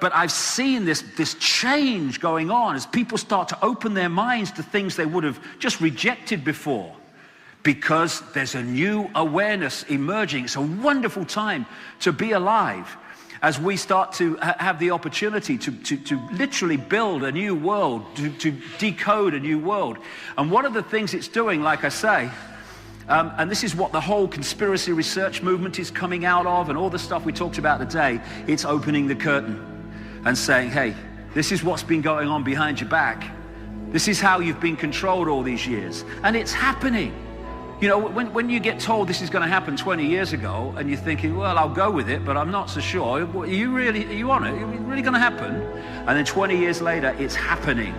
but I've seen this change going on as people start to open their minds to things they would have just rejected before, because there's a new awareness emerging. It's a wonderful time to be alive as we start to have the opportunity to literally build a new world, to decode a new world. And one of the things it's doing, like I say, and this is what the whole conspiracy research movement is coming out of, and all the stuff we talked about today, it's opening the curtain and saying, hey, this is what's been going on behind your back. This is how you've been controlled all these years. And it's happening. You know, when you get told this is going to happen 20 years ago, and you're thinking, well, I'll go with it, but I'm not so sure. Are you on it? Is it really going to happen? And then 20 years later, it's happening.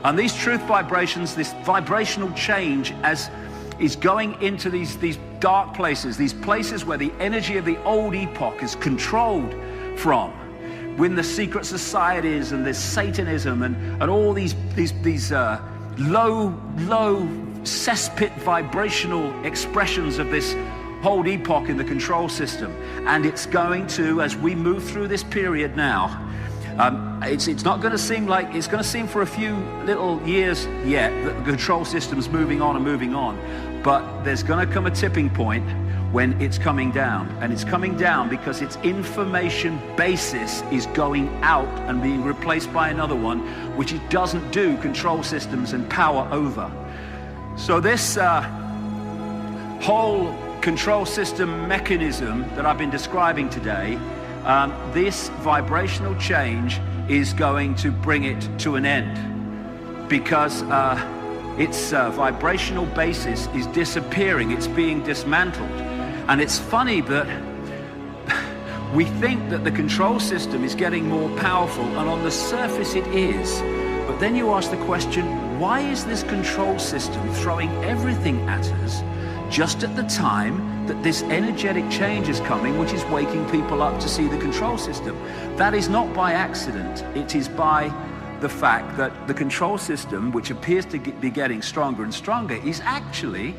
And these truth vibrations, this vibrational change is going into these dark places, these places where the energy of the old epoch is controlled from, when the secret societies and this Satanism and all these low cesspit vibrational expressions of this whole epoch in the control system. And it's going to, as we move through this period now, it's not going to seem like, it's going to seem for a few little years yet that the control system's moving on, but there's going to come a tipping point when it's coming down. And it's coming down because its information basis is going out and being replaced by another one, which it doesn't do control systems and power over. So this whole control system mechanism that I've been describing today, this vibrational change is going to bring it to an end, because its vibrational basis is disappearing, it's being dismantled. And it's funny that we think that the control system is getting more powerful, and on the surface it is. But then you ask the question, why is this control system throwing everything at us just at the time that this energetic change is coming, which is waking people up to see the control system? That is not by accident. It is by the fact that the control system, which appears to be getting stronger and stronger, is actually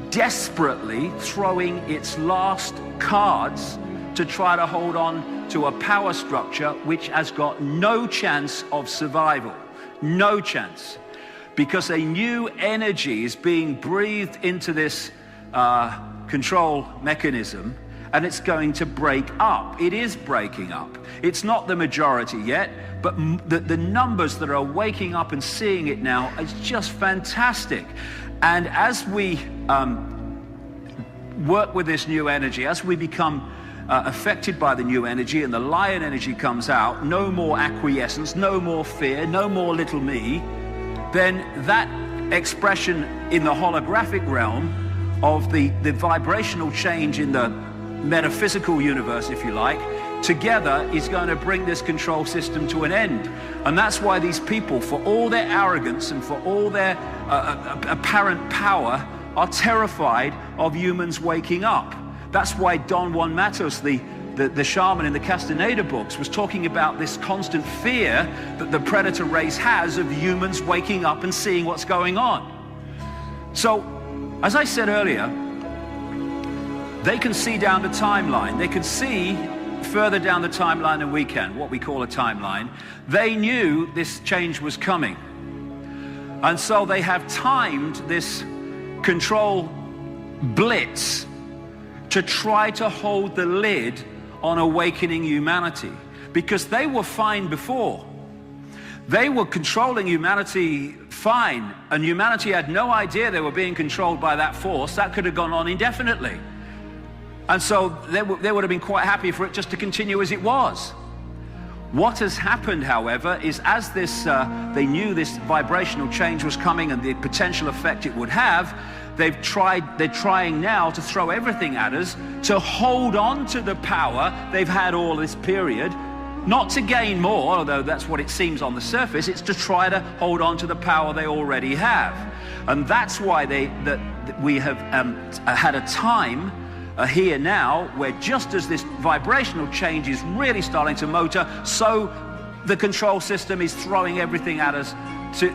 desperately throwing its last cards to try to hold on to a power structure which has got no chance of survival. No chance. Because a new energy is being breathed into this control mechanism, and it's going to break up. It is breaking up. It's not the majority yet, but the numbers that are waking up and seeing it now is just fantastic. And as we work with this new energy, as we become affected by the new energy and the lion energy comes out, no more acquiescence, no more fear, no more little me, then that expression in the holographic realm of the vibrational change in the metaphysical universe, if you like, together is going to bring this control system to an end. And that's why these people, for all their arrogance and for all their apparent power, are terrified of humans waking up. That's why Don Juan Matos, the shaman in the Castaneda books, was talking about this constant fear that the predator race has of humans waking up and seeing what's going on. So, as I said earlier, they can see down the timeline. They can see further down the timeline than we can, what we call a timeline. They knew this change was coming. And so they have timed this control blitz to try to hold the lid on awakening humanity, because they were fine before. They were controlling humanity fine, and humanity had no idea they were being controlled by that force. That could have gone on indefinitely. And so they would have been quite happy for it just to continue as it was. What has happened, however, is as this, they knew this vibrational change was coming and the potential effect it would have, they're trying now to throw everything at us to hold on to the power they've had all this period, not to gain more, although that's what it seems on the surface. It's to try to hold on to the power they already have. And that's why we have had a time here now where just as this vibrational change is really starting to motor, so the control system is throwing everything at us.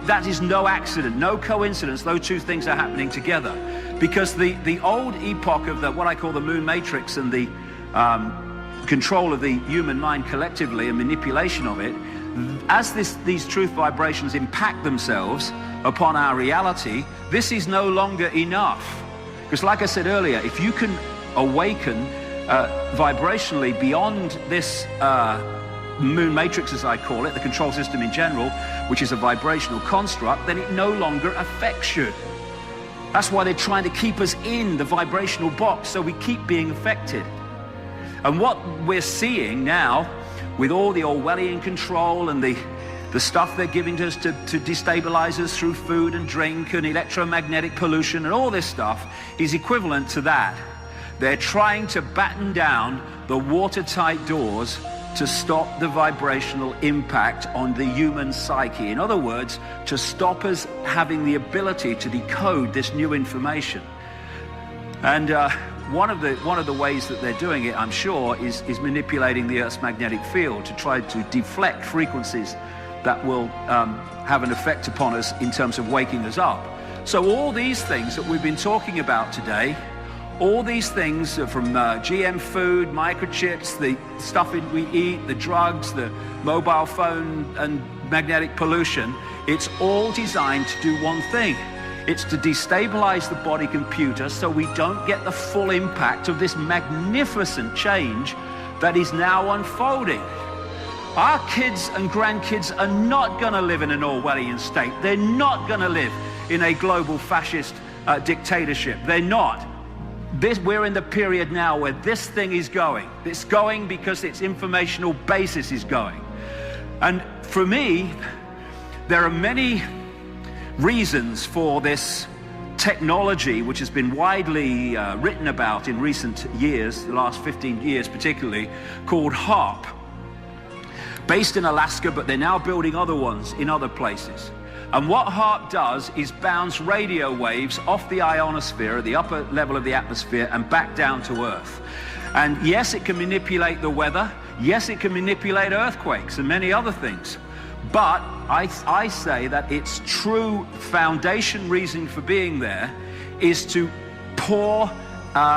That is no accident, no coincidence. Those two things are happening together, because the old epoch of what I call the moon matrix and the control of the human mind collectively and manipulation of it, as these truth vibrations impact themselves upon our reality, this is no longer enough. Because like I said earlier, if you can awaken vibrationally beyond this moon matrix, as I call it, the control system in general, which is a vibrational construct, then it no longer affects you. That's why they're trying to keep us in the vibrational box, so we keep being affected. And what we're seeing now, with all the Orwellian control and the stuff they're giving to us to destabilize us through food and drink and electromagnetic pollution and all this stuff, is equivalent to that. They're trying to batten down the watertight doors to stop the vibrational impact on the human psyche. In other words, to stop us having the ability to decode this new information. And one of the ways that they're doing it, I'm sure, is manipulating the Earth's magnetic field to try to deflect frequencies that will have an effect upon us in terms of waking us up. So all these things that we've been talking about today, all these things from GM food, microchips, the stuff we eat, the drugs, the mobile phone and magnetic pollution, it's all designed to do one thing. It's to destabilize the body computer so we don't get the full impact of this magnificent change that is now unfolding. Our kids and grandkids are not going to live in an Orwellian state. They're not going to live in a global fascist dictatorship. They're not. We're in the period now where this thing is going. It's going because its informational basis is going. And for me, there are many reasons for this technology, which has been widely written about in recent years, the last 15 years particularly, called HAARP. Based in Alaska, but they're now building other ones in other places. And what HAARP does is bounce radio waves off the ionosphere, at the upper level of the atmosphere, and back down to Earth. And yes, it can manipulate the weather. Yes, it can manipulate earthquakes and many other things. But I say that its true foundation reason for being there is to pour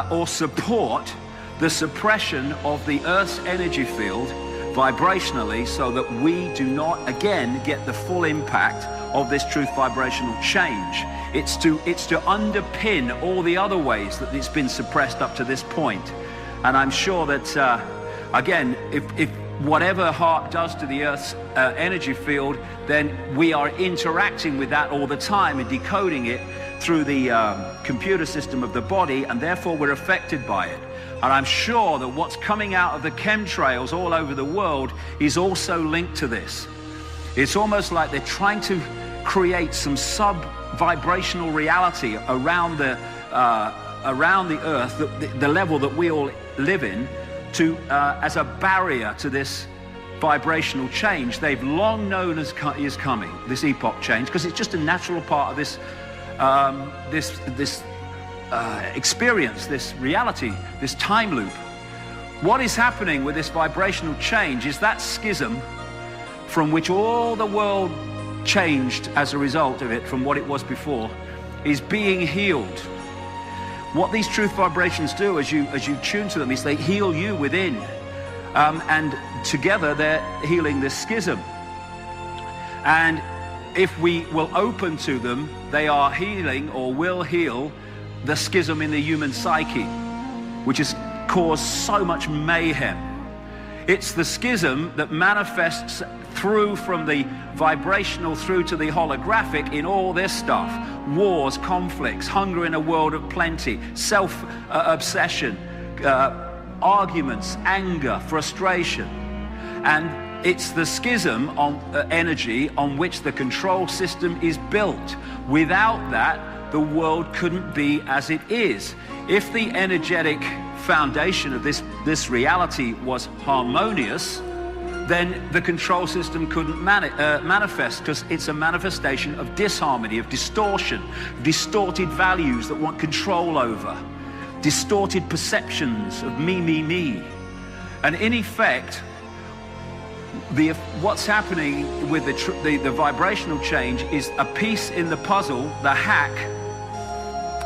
or support the suppression of the Earth's energy field vibrationally, so that we do not again get the full impact of this truth vibrational change. It's to underpin all the other ways that it's been suppressed up to this point. And I'm sure that again, if whatever HAARP does to the Earth's energy field, then we are interacting with that all the time and decoding it through the computer system of the body, and therefore we're affected by it. And I'm sure that what's coming out of the chemtrails all over the world is also linked to this. It's almost like they're trying to create some sub-vibrational reality around the Earth, the level that we all live in, to as a barrier to this vibrational change they've long known is coming, this epoch change, because it's just a natural part of this experience, this reality, this time loop. What is happening with this vibrational change is that schism from which all the world changed as a result of it from what it was before is being healed. What these truth vibrations do as you tune to them is they heal you within, and together they're healing this schism. And if we will open to them, they are healing, or will heal, the schism in the human psyche, which has caused so much mayhem. It's the schism that manifests through from the vibrational through to the holographic in all this stuff: wars, conflicts, hunger in a world of plenty, self-obsession, arguments, anger, frustration. And it's the schism on energy on which the control system is built. Without that, the world couldn't be as it is. If the energetic foundation of this reality was harmonious, then the control system couldn't manifest, because it's a manifestation of disharmony, of distortion, distorted values that want control over, distorted perceptions of me, me, me. And in effect, what's happening with the vibrational change is a piece in the puzzle, the hack,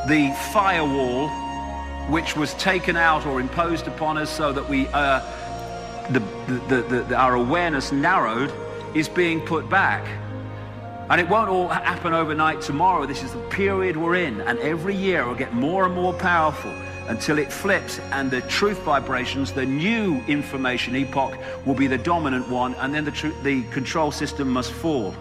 the firewall, which was taken out or imposed upon us so that we our awareness narrowed is being put back. And it won't all happen overnight tomorrow. This is the period we're in, and every year it'll get more and more powerful until it flips, and the truth vibrations, the new information epoch, will be the dominant one, and then the control system must fall.